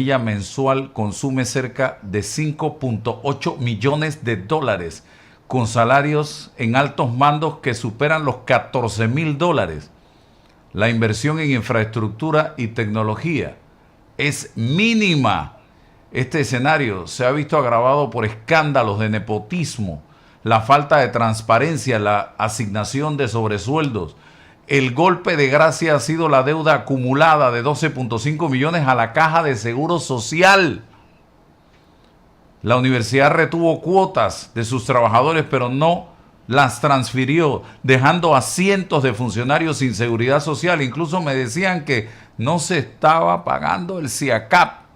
mensual consume cerca de 5.8 millones de dólares, con salarios en altos mandos que superan los 14.000 dólares. La inversión en infraestructura y tecnología es mínima. Este escenario se ha visto agravado por escándalos de nepotismo, la falta de transparencia, la asignación de sobresueldos. El golpe de gracia ha sido la deuda acumulada de 12.5 millones a la Caja de Seguro Social. La universidad retuvo cuotas de sus trabajadores, pero no las transfirió, dejando a cientos de funcionarios sin seguridad social. Incluso me decían que no se estaba pagando el CIACAP.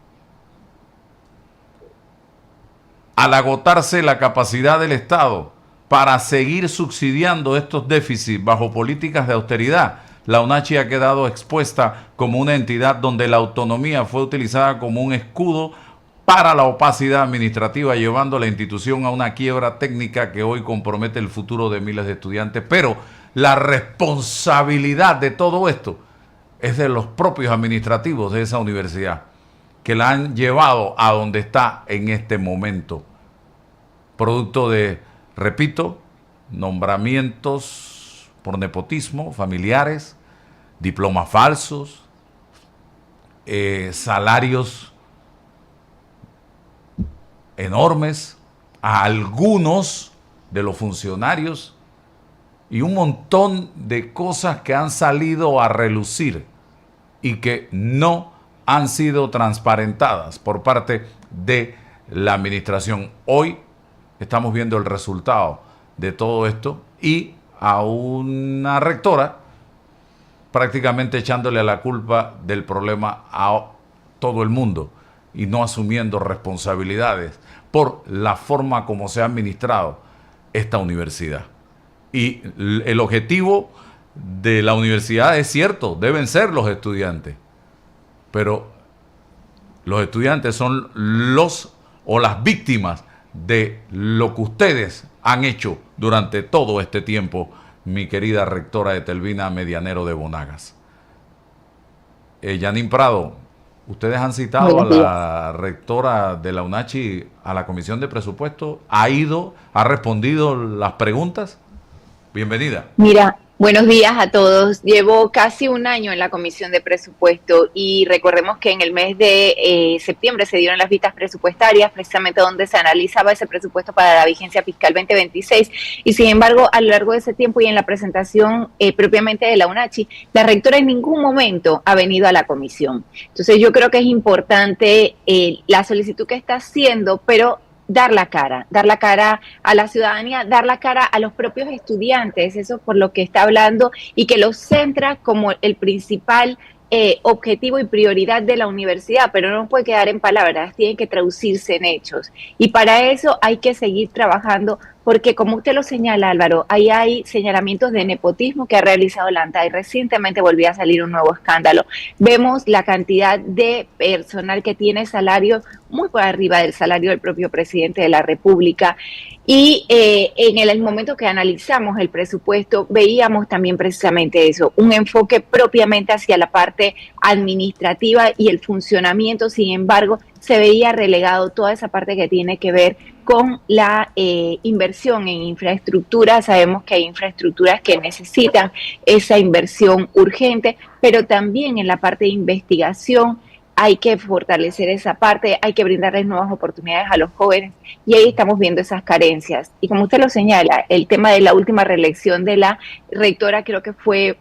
Al agotarse la capacidad del Estado para seguir subsidiando estos déficits bajo políticas de austeridad, la UNACHI ha quedado expuesta como una entidad donde la autonomía fue utilizada como un escudo para la opacidad administrativa, llevando a la institución a una quiebra técnica que hoy compromete el futuro de miles de estudiantes. Pero la responsabilidad de todo esto es de los propios administrativos de esa universidad, que la han llevado a donde está en este momento, producto de, repito, nombramientos por nepotismo, familiares, diplomas falsos, salarios enormes a algunos de los funcionarios y un montón de cosas que han salido a relucir y que no han sido transparentadas por parte de la administración. Hoy estamos viendo el resultado de todo esto y a una rectora prácticamente echándole la culpa del problema a todo el mundo y no asumiendo responsabilidades por la forma como se ha administrado esta universidad. Y el objetivo de la universidad es cierto, deben ser los estudiantes, pero los estudiantes son los o las víctimas de lo que ustedes han hecho durante todo este tiempo, mi querida rectora Etelvina Medianero de Bonagas. Yanin Prado, ustedes han citado a la rectora de la UNACHI a la Comisión de Presupuesto. ¿Ha ido? ¿Ha respondido las preguntas? Bienvenida. Mira, buenos días a todos. Llevo casi un año en la Comisión de Presupuesto y recordemos que en el mes de septiembre se dieron las vistas presupuestarias, precisamente donde se analizaba ese presupuesto para la vigencia fiscal 2026. Y sin embargo, a lo largo de ese tiempo y en la presentación propiamente de la UNACHI, la rectora en ningún momento ha venido a la comisión. Entonces yo creo que es importante la solicitud que está haciendo, pero dar la cara a la ciudadanía, dar la cara a los propios estudiantes, eso por lo que está hablando, y que los centra como el principal objetivo y prioridad de la universidad, pero no puede quedar en palabras, tiene que traducirse en hechos. Y para eso hay que seguir trabajando, porque como usted lo señala, Álvaro, ahí hay señalamientos de nepotismo que ha realizado la ANTAD y recientemente volvió a salir un nuevo escándalo. Vemos la cantidad de personal que tiene salario muy por arriba del salario del propio presidente de la República. Y en el momento que analizamos el presupuesto, veíamos también precisamente eso, un enfoque propiamente hacia la parte administrativa y el funcionamiento. Sin embargo, se veía relegado toda esa parte que tiene que ver con la inversión en infraestructura. Sabemos que hay infraestructuras que necesitan esa inversión urgente, pero también en la parte de investigación hay que fortalecer esa parte, hay que brindarles nuevas oportunidades a los jóvenes y ahí estamos viendo esas carencias. Y como usted lo señala, el tema de la última reelección de la rectora creo que fue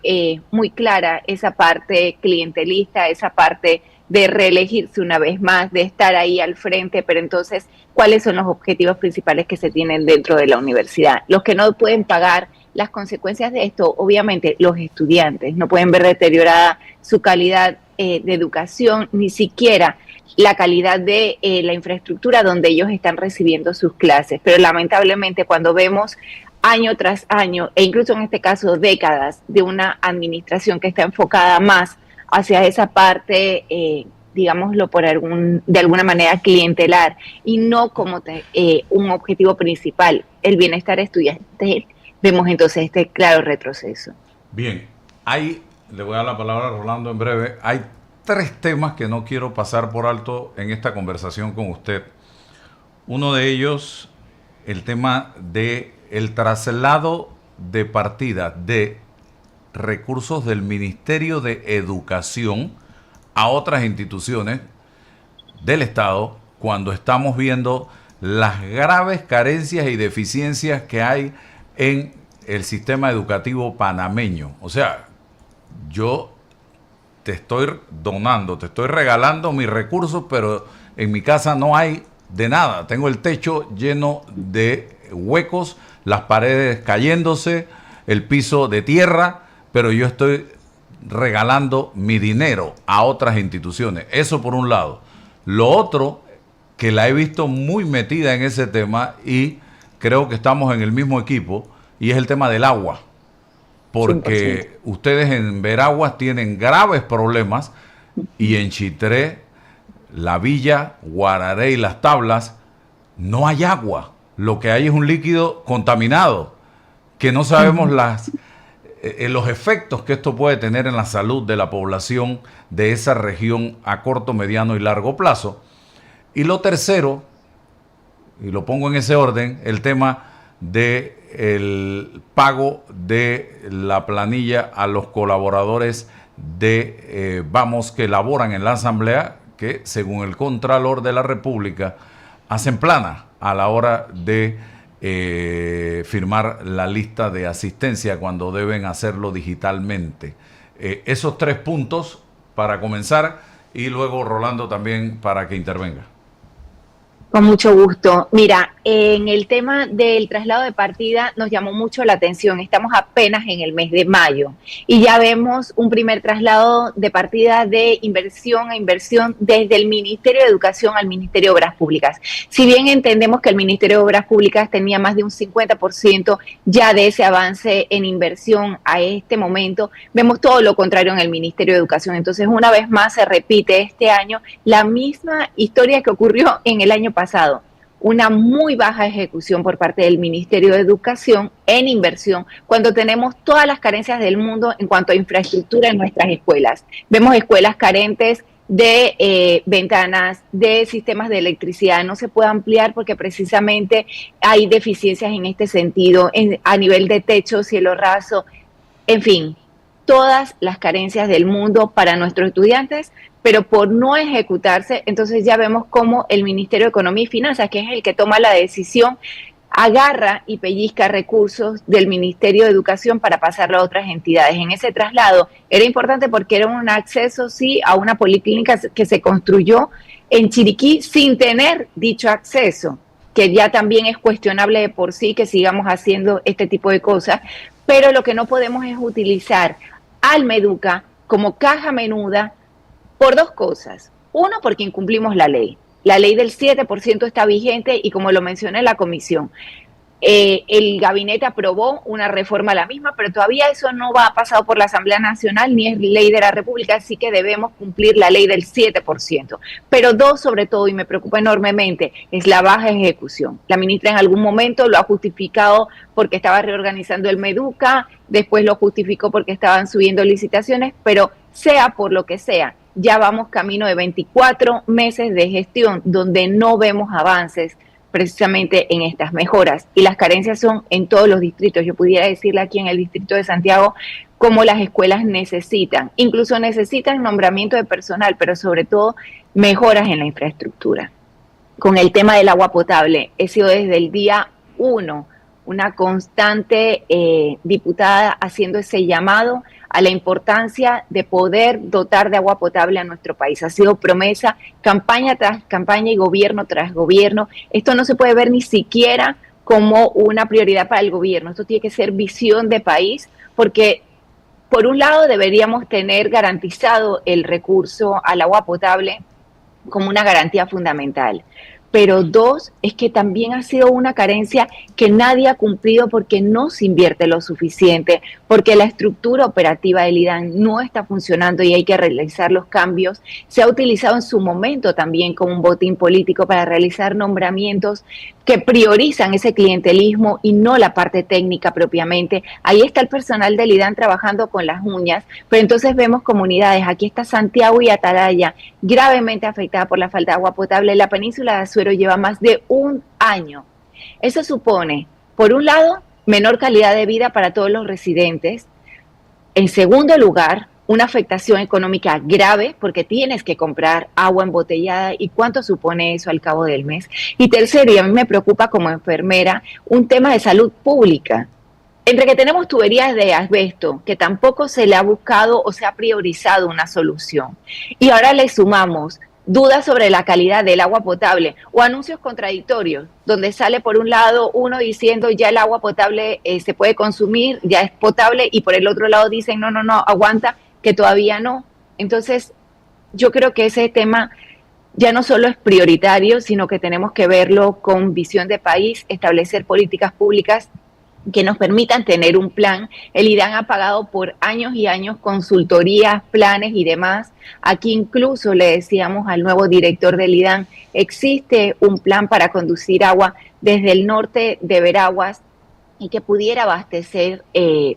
muy clara, esa parte clientelista, esa parte de reelegirse una vez más, de estar ahí al frente, pero entonces, ¿cuáles son los objetivos principales que se tienen dentro de la universidad? Los que no pueden pagar las consecuencias de esto, obviamente los estudiantes no pueden ver deteriorada su calidad de educación, ni siquiera la calidad de la infraestructura donde ellos están recibiendo sus clases. Pero lamentablemente cuando vemos año tras año, e incluso en este caso décadas, de una administración que está enfocada más hacia esa parte, digámoslo de alguna manera clientelar, y no como un objetivo principal, el bienestar estudiantil, vemos entonces este claro retroceso. Bien, le voy a dar la palabra a Rolando en breve, hay tres temas que no quiero pasar por alto en esta conversación con usted. Uno de ellos, el tema de el traslado de partida de recursos del Ministerio de Educación a otras instituciones del Estado, cuando estamos viendo las graves carencias y deficiencias que hay en el sistema educativo panameño. O sea, yo te estoy donando, te estoy regalando mis recursos, pero en mi casa no hay de nada. Tengo el techo lleno de huecos, las paredes cayéndose, el piso de tierra, pero yo estoy regalando mi dinero a otras instituciones. Eso por un lado. Lo otro, que la he visto muy metida en ese tema y creo que estamos en el mismo equipo, y es el tema del agua. Porque 100%. Ustedes en Veraguas tienen graves problemas y en Chitré, La Villa, Guararé y Las Tablas no hay agua. Lo que hay es un líquido contaminado que no sabemos los efectos que esto puede tener en la salud de la población de esa región a corto, mediano y largo plazo. Y lo tercero, y lo pongo en ese orden, el tema de el pago de la planilla a los colaboradores de Vamos que laboran en la Asamblea, que según el Contralor de la República hacen plana a la hora de firmar la lista de asistencia cuando deben hacerlo digitalmente. Esos tres puntos para comenzar y luego Rolando también para que intervenga. Con mucho gusto. Mira, en el tema del traslado de partida nos llamó mucho la atención. Estamos apenas en el mes de mayo y ya vemos un primer traslado de partida de inversión a inversión desde el Ministerio de Educación al Ministerio de Obras Públicas. Si bien entendemos que el Ministerio de Obras Públicas tenía más de un 50% ya de ese avance en inversión a este momento, vemos todo lo contrario en el Ministerio de Educación. Entonces, una vez más se repite este año la misma historia que ocurrió en el año pasado, una muy baja ejecución por parte del Ministerio de Educación en inversión, cuando tenemos todas las carencias del mundo en cuanto a infraestructura en nuestras escuelas. Vemos escuelas carentes de ventanas, de sistemas de electricidad, no se puede ampliar porque precisamente hay deficiencias en este sentido, a nivel de techo, cielo raso, en fin, todas las carencias del mundo para nuestros estudiantes, pero por no ejecutarse, entonces ya vemos cómo el Ministerio de Economía y Finanzas, que es el que toma la decisión, agarra y pellizca recursos del Ministerio de Educación para pasarlo a otras entidades. En ese traslado era importante porque era un acceso, sí, a una policlínica que se construyó en Chiriquí sin tener dicho acceso, que ya también es cuestionable de por sí que sigamos haciendo este tipo de cosas, pero lo que no podemos es utilizar al Meduca como caja menuda por dos cosas. Uno, porque incumplimos la ley. La ley del 7% está vigente y como lo mencioné en la comisión, el gabinete aprobó una reforma a la misma, pero todavía eso no ha pasado por la Asamblea Nacional ni es ley de la República, así que debemos cumplir la ley del 7%. Pero dos, sobre todo, y me preocupa enormemente, es la baja ejecución. La ministra en algún momento lo ha justificado porque estaba reorganizando el Meduca, después lo justificó porque estaban subiendo licitaciones, pero sea por lo que sea, ya vamos camino de 24 meses de gestión donde no vemos avances precisamente en estas mejoras y las carencias son en todos los distritos. Yo pudiera decirle aquí en el distrito de Santiago cómo las escuelas necesitan, incluso necesitan nombramiento de personal, pero sobre todo mejoras en la infraestructura. Con el tema del agua potable, he sido desde el día 1 una constante diputada haciendo ese llamado a la importancia de poder dotar de agua potable a nuestro país. Ha sido promesa, campaña tras campaña y gobierno tras gobierno. Esto no se puede ver ni siquiera como una prioridad para el gobierno. Esto tiene que ser visión de país, porque por un lado deberíamos tener garantizado el recurso al agua potable como una garantía fundamental. pero dos, es que también ha sido una carencia que nadie ha cumplido porque no se invierte lo suficiente, porque la estructura operativa del IDAN no está funcionando y hay que realizar los cambios. Se ha utilizado en su momento también como un botín político para realizar nombramientos que priorizan ese clientelismo y no la parte técnica propiamente. Ahí está el personal del IDAN trabajando con las uñas, pero entonces vemos comunidades, aquí está Santiago y Atalaya, gravemente afectada por la falta de agua potable. La península de Azuero lleva más de un año. Eso supone, por un lado, menor calidad de vida para todos los residentes. En segundo lugar, una afectación económica grave porque tienes que comprar agua embotellada y cuánto supone eso al cabo del mes. Y tercero, y a mí me preocupa como enfermera, un tema de salud pública. Entre que tenemos tuberías de asbesto, que tampoco se le ha buscado o se ha priorizado una solución, y ahora le sumamos dudas sobre la calidad del agua potable o anuncios contradictorios, donde sale por un lado uno diciendo ya el agua potable se puede consumir, ya es potable, y por el otro lado dicen no, aguanta, que todavía no. Entonces, yo creo que ese tema ya no solo es prioritario, sino que tenemos que verlo con visión de país, establecer políticas públicas que nos permitan tener un plan. El IDAN ha pagado por años y años consultorías, planes y demás. Aquí incluso le decíamos al nuevo director del IDAN, existe un plan para conducir agua desde el norte de Veraguas y que pudiera abastecer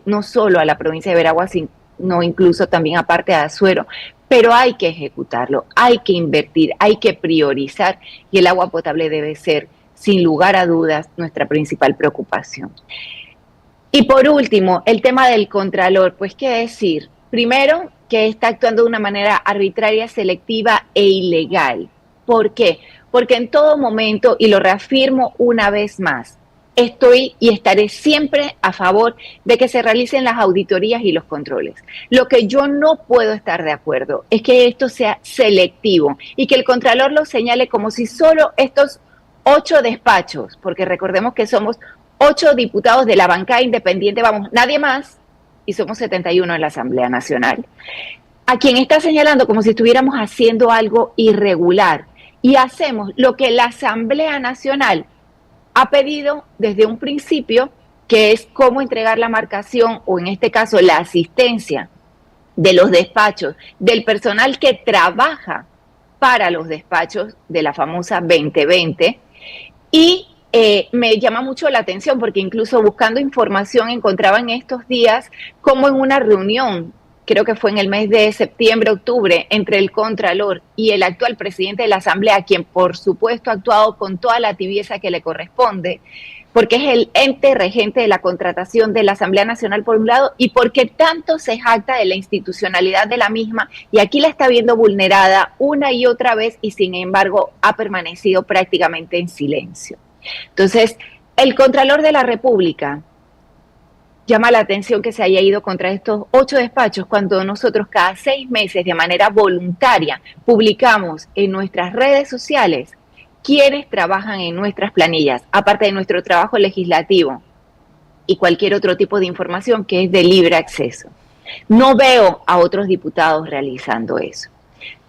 no solo a la provincia de Veraguas, sino incluso también a parte de Azuero. Pero hay que ejecutarlo, hay que invertir, hay que priorizar y el agua potable debe ser, sin lugar a dudas, nuestra principal preocupación. Y por último, el tema del Contralor, pues qué decir. Primero, que está actuando de una manera arbitraria, selectiva e ilegal. ¿Por qué? Porque en todo momento, y lo reafirmo una vez más, estoy y estaré siempre a favor de que se realicen las auditorías y los controles. Lo que yo no puedo estar de acuerdo es que esto sea selectivo y que el Contralor lo señale como si solo estos 8 despachos, porque recordemos que somos 8 diputados de la bancada independiente, vamos, nadie más, y somos 71 en la Asamblea Nacional, a quien está señalando como si estuviéramos haciendo algo irregular, y hacemos lo que la Asamblea Nacional ha pedido desde un principio, que es cómo entregar la marcación, o en este caso la asistencia de los despachos, del personal que trabaja para los despachos de la famosa 2020, y me llama mucho la atención porque incluso buscando información encontraba en estos días como en una reunión, creo que fue en el mes de septiembre, octubre, entre el Contralor y el actual presidente de la Asamblea, quien por supuesto ha actuado con toda la tibieza que le corresponde, porque es el ente regente de la contratación de la Asamblea Nacional por un lado, y porque tanto se jacta de la institucionalidad de la misma, y aquí la está viendo vulnerada una y otra vez, y sin embargo ha permanecido prácticamente en silencio. Entonces, el Contralor de la República llama la atención que se haya ido contra estos 8 despachos cuando nosotros cada 6 meses de manera voluntaria publicamos en nuestras redes sociales quienes trabajan en nuestras planillas, aparte de nuestro trabajo legislativo y cualquier otro tipo de información que es de libre acceso. No veo a otros diputados realizando eso.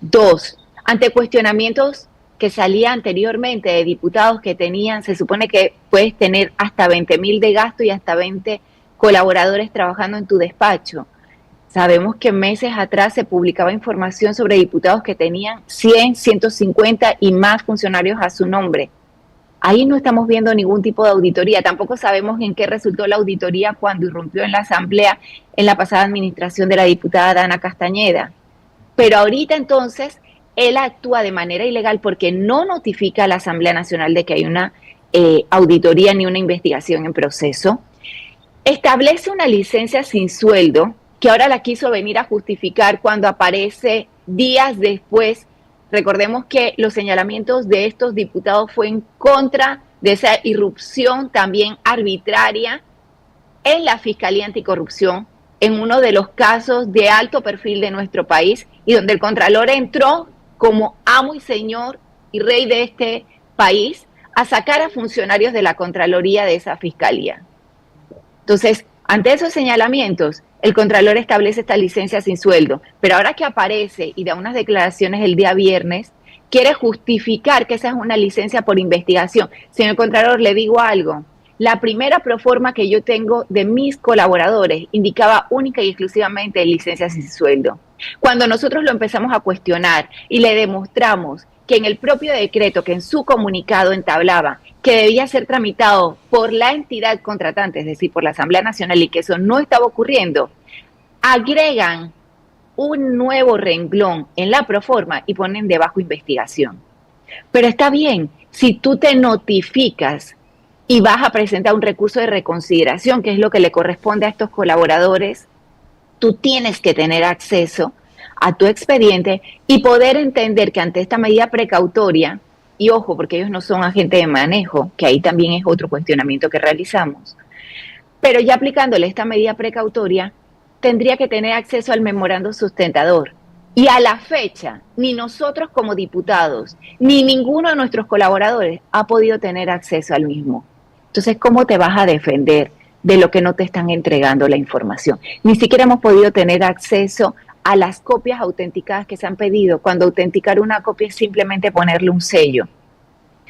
2, ante cuestionamientos que salía anteriormente de diputados que tenían, se supone que puedes tener hasta 20,000 de gasto y hasta 20 colaboradores trabajando en tu despacho. Sabemos que meses atrás se publicaba información sobre diputados que tenían 100, 150 y más funcionarios a su nombre. Ahí no estamos viendo ningún tipo de auditoría. Tampoco sabemos en qué resultó la auditoría cuando irrumpió en la Asamblea en la pasada administración de la diputada Dana Castañeda. Pero ahorita entonces él actúa de manera ilegal porque no notifica a la Asamblea Nacional de que hay una auditoría ni una investigación en proceso. Establece una licencia sin sueldo que ahora la quiso venir a justificar cuando aparece días después. Recordemos que los señalamientos de estos diputados fue en contra de esa irrupción también arbitraria en la Fiscalía Anticorrupción, en uno de los casos de alto perfil de nuestro país, y donde el Contralor entró como amo y señor y rey de este país a sacar a funcionarios de la Contraloría de esa Fiscalía. Entonces, ante esos señalamientos, el Contralor establece esta licencia sin sueldo, pero ahora que aparece y da unas declaraciones el día viernes, quiere justificar que esa es una licencia por investigación. Señor Contralor, le digo algo. La primera proforma que yo tengo de mis colaboradores indicaba única y exclusivamente licencias sin sueldo. Cuando nosotros lo empezamos a cuestionar y le demostramos que en el propio decreto, que en su comunicado entablaba que debía ser tramitado por la entidad contratante, es decir, por la Asamblea Nacional, y que eso no estaba ocurriendo, agregan un nuevo renglón en la proforma y ponen debajo investigación. Pero está bien, si tú te notificas y vas a presentar un recurso de reconsideración, que es lo que le corresponde a estos colaboradores, tú tienes que tener acceso a tu expediente y poder entender que ante esta medida precautoria, y ojo, porque ellos no son agentes de manejo, que ahí también es otro cuestionamiento que realizamos, pero ya aplicándole esta medida precautoria, tendría que tener acceso al memorando sustentador. Y a la fecha, ni nosotros como diputados, ni ninguno de nuestros colaboradores ha podido tener acceso al mismo. Entonces, ¿cómo te vas a defender de lo que no te están entregando la información? Ni siquiera hemos podido tener acceso a las copias autenticadas que se han pedido, cuando autenticar una copia es simplemente ponerle un sello.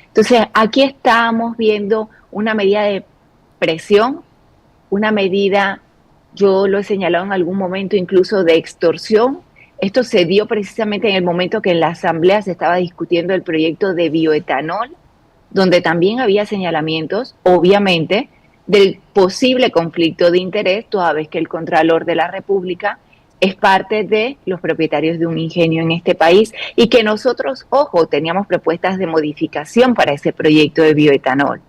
Entonces, aquí estamos viendo una medida de presión, una medida, yo lo he señalado en algún momento, incluso de extorsión. Esto se dio precisamente en el momento que en la Asamblea se estaba discutiendo el proyecto de bioetanol, donde también había señalamientos, obviamente, del posible conflicto de interés, toda vez que el Contralor de la República es parte de los propietarios de un ingenio en este país y que nosotros, ojo, teníamos propuestas de modificación para ese proyecto de bioetanol.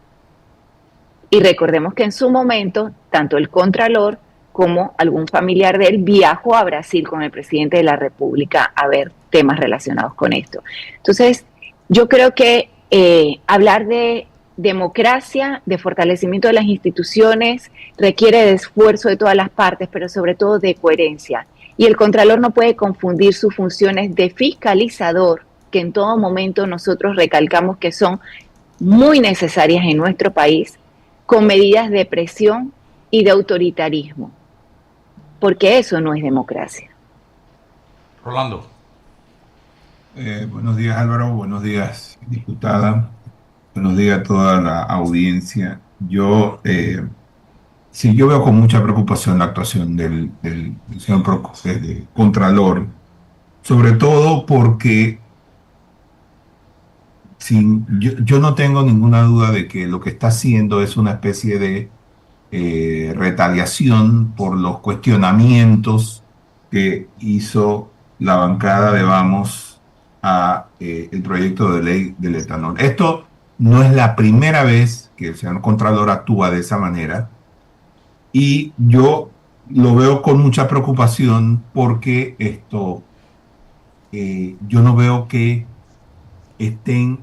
Y recordemos que en su momento, tanto el Contralor como algún familiar de él viajó a Brasil con el presidente de la República a ver temas relacionados con esto. Entonces, yo creo que hablar de democracia, de fortalecimiento de las instituciones, requiere de esfuerzo de todas las partes, pero sobre todo de coherencia. Y el Contralor no puede confundir sus funciones de fiscalizador, que en todo momento nosotros recalcamos que son muy necesarias en nuestro país, con medidas de presión y de autoritarismo, porque eso no es democracia. Rolando. Buenos días, Álvaro, buenos días, diputada, buenos días a toda la audiencia. Sí, yo veo con mucha preocupación la actuación del señor Contralor, sobre todo porque yo no tengo ninguna duda de que lo que está haciendo es una especie de retaliación por los cuestionamientos que hizo la bancada de Vamos a el proyecto de ley del etanol. Esto no es la primera vez que el señor Contralor actúa de esa manera y yo lo veo con mucha preocupación porque yo no veo que estén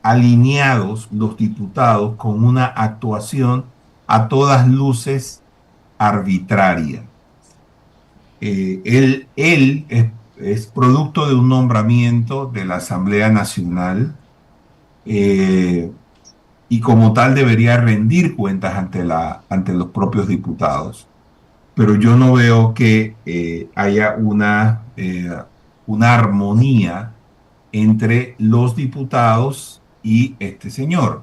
alineados los diputados con una actuación a todas luces arbitraria. Él es producto de un nombramiento de la Asamblea Nacional y como tal debería rendir cuentas ante los propios diputados. Pero yo no veo que haya una armonía entre los diputados y este señor.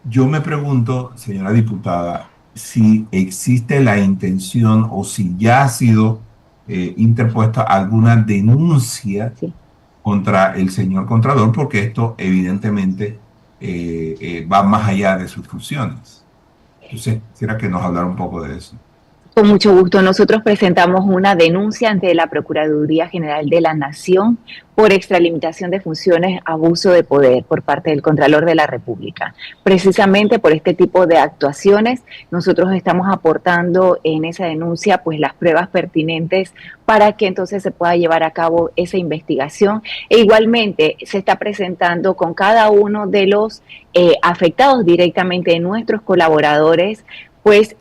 Yo me pregunto, señora diputada, si existe la intención o si ya ha sido interpuesta alguna denuncia contra el señor Contralor, porque esto evidentemente va más allá de sus funciones. Entonces, quisiera que nos hablara un poco de eso. Con mucho gusto. Nosotros presentamos una denuncia ante la Procuraduría General de la Nación por extralimitación de funciones, abuso de poder por parte del Contralor de la República. Precisamente por este tipo de actuaciones, nosotros estamos aportando en esa denuncia pues las pruebas pertinentes para que entonces se pueda llevar a cabo esa investigación. E igualmente se está presentando con cada uno de los afectados directamente, nuestros colaboradores, pues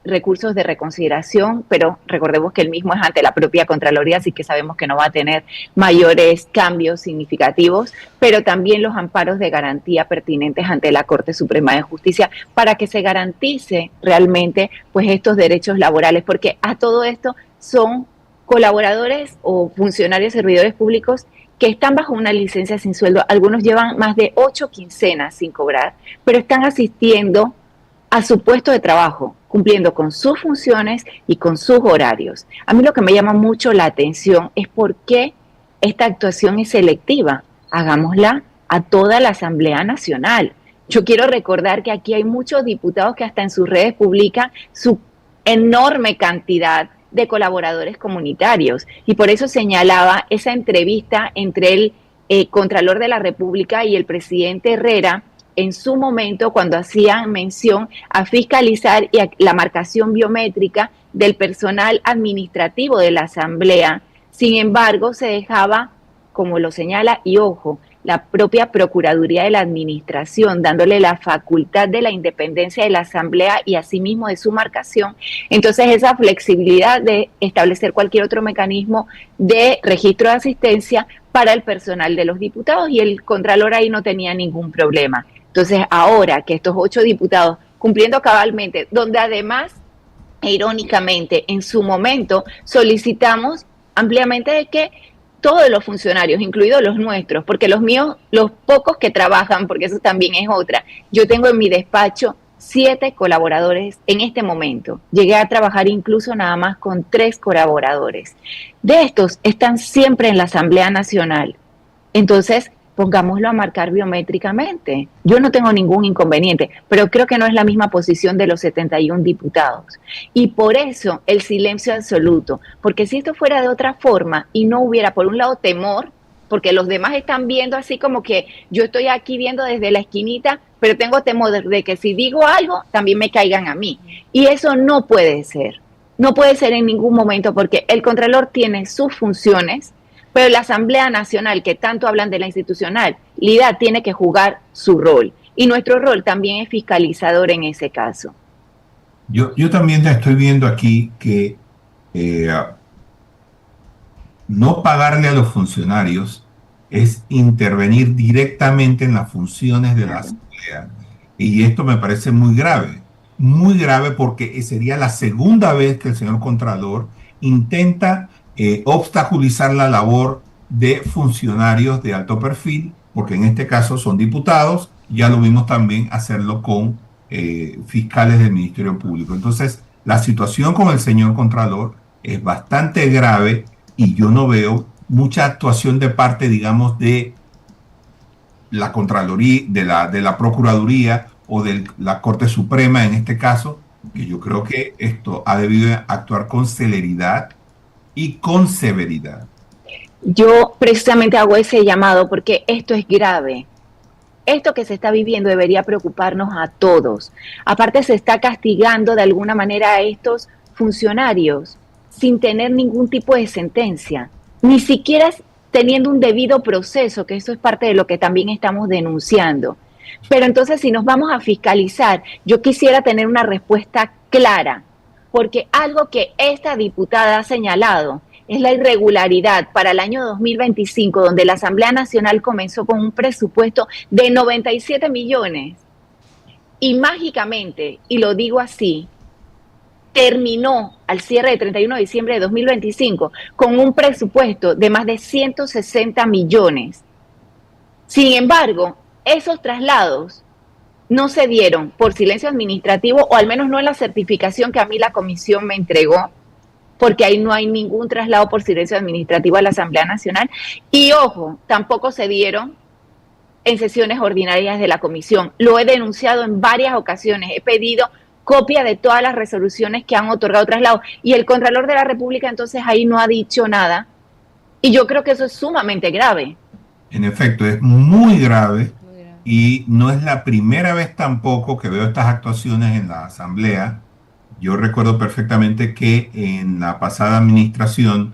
recursos de reconsideración, pero recordemos que el mismo es ante la propia Contraloría, así que sabemos que no va a tener mayores cambios significativos, pero también los amparos de garantía pertinentes ante la Corte Suprema de Justicia para que se garantice realmente pues estos derechos laborales, porque a todo esto son colaboradores o funcionarios servidores públicos que están bajo una licencia sin sueldo. Algunos llevan más de 8 quincenas sin cobrar, pero están asistiendo a su puesto de trabajo, cumpliendo con sus funciones y con sus horarios. A mí lo que me llama mucho la atención es por qué esta actuación es selectiva. Hagámosla a toda la Asamblea Nacional. Yo quiero recordar que aquí hay muchos diputados que hasta en sus redes publican su enorme cantidad de colaboradores comunitarios. Y por eso señalaba esa entrevista entre el Contralor de la República y el presidente Herrera en su momento cuando hacían mención a fiscalizar y a la marcación biométrica del personal administrativo de la Asamblea. Sin embargo, se dejaba, como lo señala, y ojo, la propia Procuraduría de la Administración, dándole la facultad de la independencia de la Asamblea y asimismo de su marcación. Entonces, esa flexibilidad de establecer cualquier otro mecanismo de registro de asistencia para el personal de los diputados, y el Contralor ahí no tenía ningún problema. Entonces, ahora que estos 8 diputados, cumpliendo cabalmente, donde además, irónicamente, en su momento solicitamos ampliamente de que todos los funcionarios, incluidos los nuestros, porque los míos, los pocos que trabajan, porque eso también es otra, yo tengo en mi despacho 7 colaboradores en este momento. Llegué a trabajar incluso nada más con 3 colaboradores. De estos están siempre en la Asamblea Nacional. Entonces, pongámoslo a marcar biométricamente. Yo no tengo ningún inconveniente, pero creo que no es la misma posición de los 71 diputados. Y por eso el silencio absoluto, porque si esto fuera de otra forma y no hubiera, por un lado, temor, porque los demás están viendo así como que yo estoy aquí viendo desde la esquinita, pero tengo temor de que si digo algo, también me caigan a mí. Y eso no puede ser. No puede ser en ningún momento, porque el Contralor tiene sus funciones, pero la Asamblea Nacional, que tanto hablan de la institucionalidad, tiene que jugar su rol. Y nuestro rol también es fiscalizador en ese caso. Yo también estoy viendo aquí que no pagarle a los funcionarios es intervenir directamente en las funciones de la Asamblea. Y esto me parece muy grave porque sería la segunda vez que el señor Contralor intenta obstaculizar la labor de funcionarios de alto perfil, porque en este caso son diputados, ya lo vimos también hacerlo con fiscales del Ministerio Público. Entonces, la situación con el señor Contralor es bastante grave y yo no veo mucha actuación de parte, digamos, de la Contraloría, de la Procuraduría o de la Corte Suprema en este caso, que yo creo que esto ha debido actuar con celeridad y con severidad. Yo precisamente hago ese llamado porque esto es grave. Esto que se está viviendo debería preocuparnos a todos. Aparte, se está castigando de alguna manera a estos funcionarios sin tener ningún tipo de sentencia, ni siquiera teniendo un debido proceso, que eso es parte de lo que también estamos denunciando. Pero entonces, si nos vamos a fiscalizar, yo quisiera tener una respuesta clara, porque algo que esta diputada ha señalado es la irregularidad para el año 2025, donde la Asamblea Nacional comenzó con un presupuesto de 97 millones y mágicamente, y lo digo así, terminó al cierre de 31 de diciembre de 2025 con un presupuesto de más de 160 millones. Sin embargo, esos traslados no se dieron por silencio administrativo, o al menos no en la certificación que a mí la comisión me entregó, porque ahí no hay ningún traslado por silencio administrativo a la Asamblea Nacional. Y ojo, tampoco se dieron en sesiones ordinarias de la comisión. Lo he denunciado en varias ocasiones, he pedido copia de todas las resoluciones que han otorgado traslados, y el Contralor de la República entonces ahí no ha dicho nada, y yo creo que eso es sumamente grave. En efecto, es muy grave. Y no es la primera vez tampoco que veo estas actuaciones en la Asamblea. Yo recuerdo perfectamente que en la pasada administración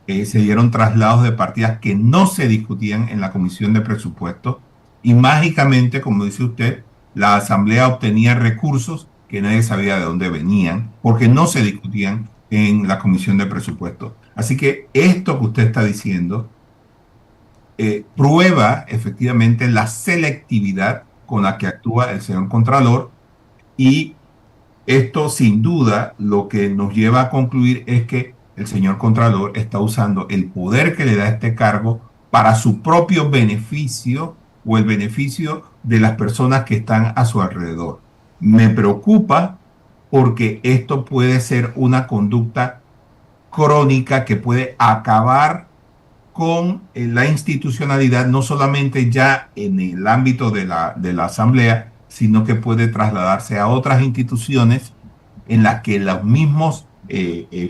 se dieron traslados de partidas que no se discutían en la Comisión de Presupuesto y mágicamente, como dice usted, la Asamblea obtenía recursos que nadie sabía de dónde venían porque no se discutían en la Comisión de Presupuesto. Así que esto que usted está diciendo prueba efectivamente la selectividad con la que actúa el señor Contralor, y esto sin duda lo que nos lleva a concluir es que el señor Contralor está usando el poder que le da este cargo para su propio beneficio o el beneficio de las personas que están a su alrededor. Me preocupa porque esto puede ser una conducta crónica que puede acabar con la institucionalidad, no solamente ya en el ámbito de la Asamblea, sino que puede trasladarse a otras instituciones en las que los mismos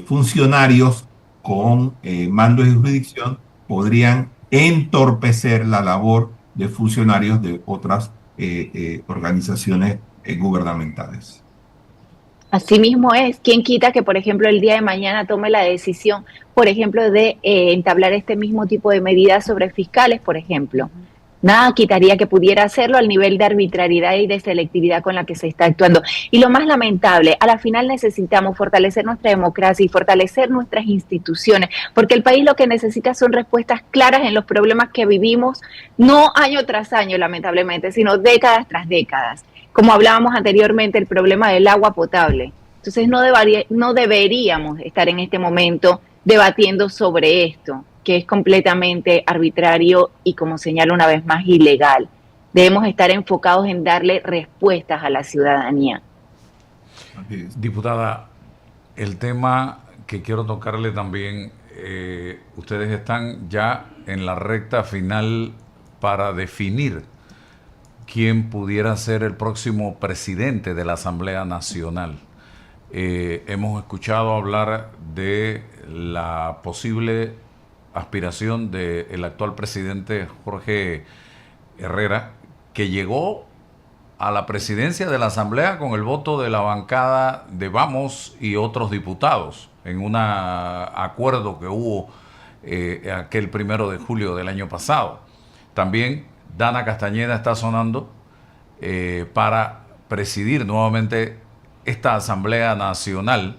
funcionarios con mando y jurisdicción podrían entorpecer la labor de funcionarios de otras organizaciones gubernamentales. Asimismo es, ¿quién quita que, por ejemplo, el día de mañana tome la decisión, por ejemplo, de entablar este mismo tipo de medidas sobre fiscales, por ejemplo? Nada quitaría que pudiera hacerlo al nivel de arbitrariedad y de selectividad con la que se está actuando. Y lo más lamentable, a la final necesitamos fortalecer nuestra democracia y fortalecer nuestras instituciones, porque el país lo que necesita son respuestas claras en los problemas que vivimos, no año tras año, lamentablemente, sino décadas tras décadas. Como hablábamos anteriormente, el problema del agua potable. Entonces no deberíamos estar en este momento debatiendo sobre esto, que es completamente arbitrario y, como señalo una vez más, ilegal. Debemos estar enfocados en darle respuestas a la ciudadanía. Diputada, el tema que quiero tocarle también, ustedes están ya en la recta final para definir quién pudiera ser el próximo presidente de la Asamblea Nacional. Hemos escuchado hablar de la posible aspiración del actual presidente Jorge Herrera, que llegó a la presidencia de la Asamblea con el voto de la bancada de Vamos y otros diputados, en un acuerdo que hubo aquel 1 de julio del año pasado. También Dana Castañeda está sonando para presidir nuevamente esta Asamblea Nacional.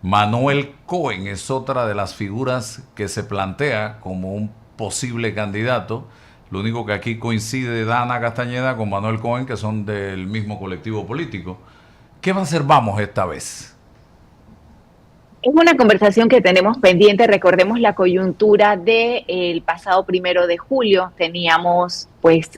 Manuel Cohen es otra de las figuras que se plantea como un posible candidato. Lo único que aquí coincide Dana Castañeda con Manuel Cohen, que son del mismo colectivo político. ¿Qué va a hacer Vamos esta vez? Es una conversación que tenemos pendiente. Recordemos la coyuntura del pasado 1 de julio. Teníamos pues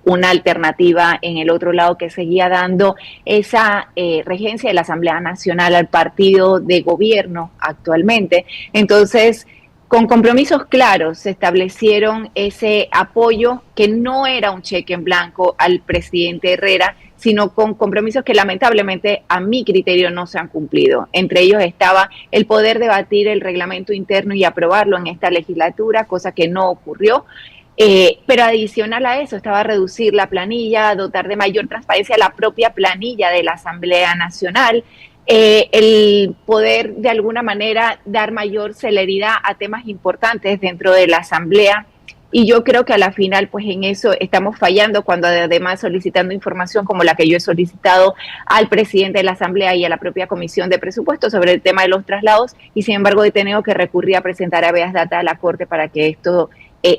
una alternativa en el otro lado que seguía dando esa regencia de la Asamblea Nacional al partido de gobierno actualmente. Entonces, con compromisos claros se establecieron ese apoyo que no era un cheque en blanco al presidente Herrera, sino con compromisos que lamentablemente a mi criterio no se han cumplido. Entre ellos estaba el poder debatir el reglamento interno y aprobarlo en esta legislatura, cosa que no ocurrió. Pero adicional a eso estaba reducir la planilla, dotar de mayor transparencia a la propia planilla de la Asamblea Nacional, el poder de alguna manera dar mayor celeridad a temas importantes dentro de la Asamblea. Y yo creo que a la final, pues en eso estamos fallando, cuando además solicitando información como la que yo he solicitado al presidente de la Asamblea y a la propia Comisión de Presupuestos sobre el tema de los traslados, y sin embargo he tenido que recurrir a presentar habeas data a la Corte para que esto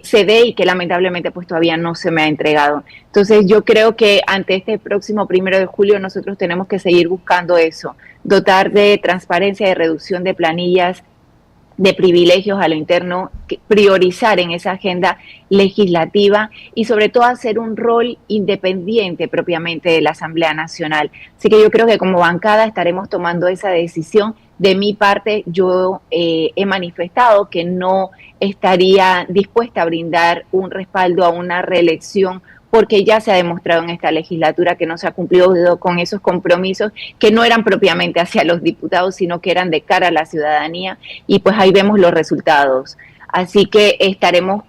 se dé, y que lamentablemente pues todavía no se me ha entregado. Entonces yo creo que ante este próximo 1 de julio nosotros tenemos que seguir buscando eso, dotar de transparencia, de reducción de planillas, de privilegios a lo interno, priorizar en esa agenda legislativa y sobre todo hacer un rol independiente propiamente de la Asamblea Nacional. Así que yo creo que como bancada estaremos tomando esa decisión. De mi parte, yo he manifestado que no estaría dispuesta a brindar un respaldo a una reelección, porque ya se ha demostrado en esta legislatura que no se ha cumplido con esos compromisos que no eran propiamente hacia los diputados, sino que eran de cara a la ciudadanía, y pues ahí vemos los resultados. Así que estaremos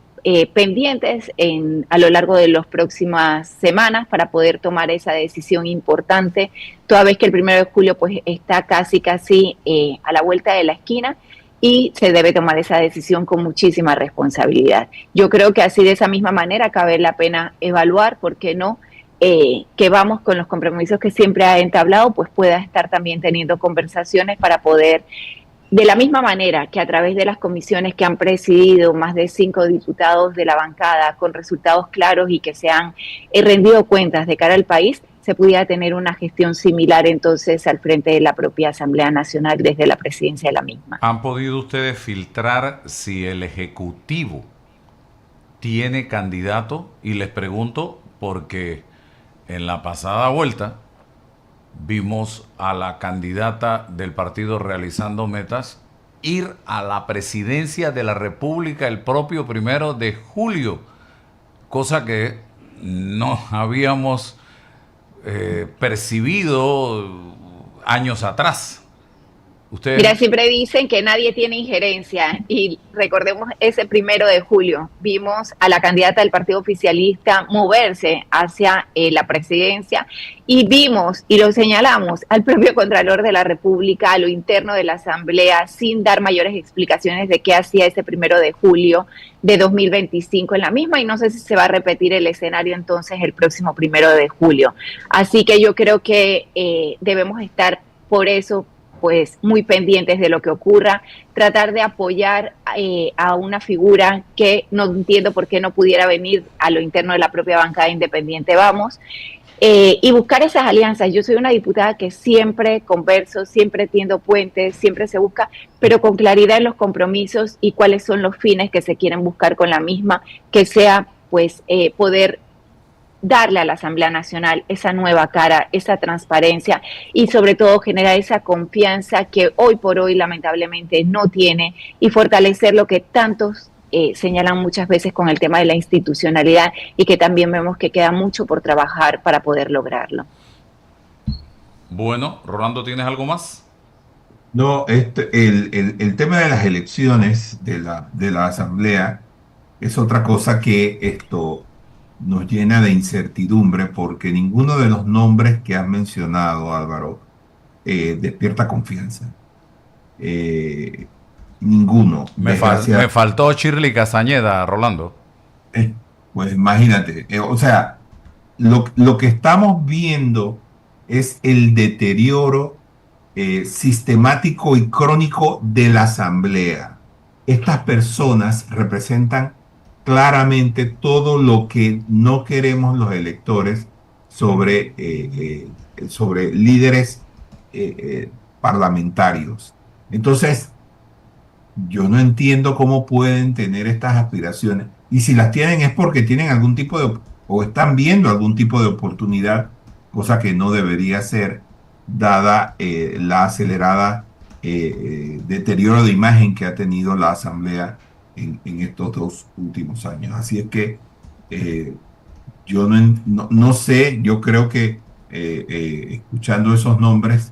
pendientes a lo largo de las próximas semanas para poder tomar esa decisión importante, toda vez que el 1 de julio pues está casi a la vuelta de la esquina, y se debe tomar esa decisión con muchísima responsabilidad. Yo creo que así, de esa misma manera, cabe la pena evaluar, ¿por qué no? Que Vamos, con los compromisos que siempre ha entablado, pues pueda estar también teniendo conversaciones para poder, de la misma manera que a través de las comisiones que han presidido más de 5 diputados de la bancada, con resultados claros y que se han rendido cuentas de cara al país, se pudiera tener una gestión similar entonces al frente de la propia Asamblea Nacional desde la presidencia de la misma. ¿Han podido ustedes filtrar si el Ejecutivo tiene candidato? Y les pregunto porque en la pasada vuelta vimos a la candidata del partido Realizando Metas ir a la presidencia de la República el propio 1 de julio, cosa que no habíamos percibido años atrás. Ustedes... Mira, siempre dicen que nadie tiene injerencia y recordemos ese 1 de julio, vimos a la candidata del partido oficialista moverse hacia la presidencia y vimos y lo señalamos al propio Contralor de la República a lo interno de la Asamblea sin dar mayores explicaciones de qué hacía ese 1 de julio de 2025 en la misma, y no sé si se va a repetir el escenario entonces el próximo 1 de julio. Así que yo creo que debemos estar por eso pues muy pendientes de lo que ocurra, tratar de apoyar a una figura que no entiendo por qué no pudiera venir a lo interno de la propia bancada independiente Vamos, y buscar esas alianzas. Yo soy una diputada que siempre converso, siempre tiendo puentes, siempre se busca, pero con claridad en los compromisos y cuáles son los fines que se quieren buscar con la misma, que sea pues poder darle a la Asamblea Nacional esa nueva cara, esa transparencia y sobre todo generar esa confianza que hoy por hoy lamentablemente no tiene y fortalecer lo que tantos señalan muchas veces con el tema de la institucionalidad y que también vemos que queda mucho por trabajar para poder lograrlo. Bueno, Rolando, ¿tienes algo más? No, el tema de las elecciones de la Asamblea es otra cosa que esto nos llena de incertidumbre porque ninguno de los nombres que has mencionado, Álvaro, despierta confianza. Eh, Ninguno, Me desgraciadamente. faltó Shirley Castañeda, Rolando. Pues imagínate, o sea, lo que estamos viendo es el deterioro sistemático y crónico de la Asamblea. Estas personas representan claramente todo lo que no queremos los electores sobre líderes parlamentarios. Entonces, yo no entiendo cómo pueden tener estas aspiraciones. Y si las tienen es porque tienen algún tipo de, o están viendo algún tipo de oportunidad, cosa que no debería ser, dada la acelerada deterioro de imagen que ha tenido la Asamblea en estos 2 últimos años. Así es que eh, yo no sé, yo creo que escuchando esos nombres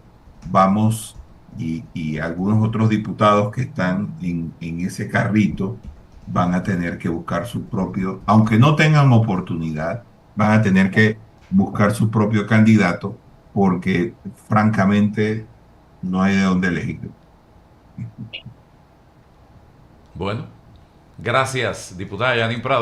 vamos y algunos otros diputados que están en ese carrito van a tener que buscar su propio, aunque no tengan oportunidad, van a tener que buscar su propio candidato porque francamente no hay de dónde elegir. Bueno, gracias, diputada Yanin Prado.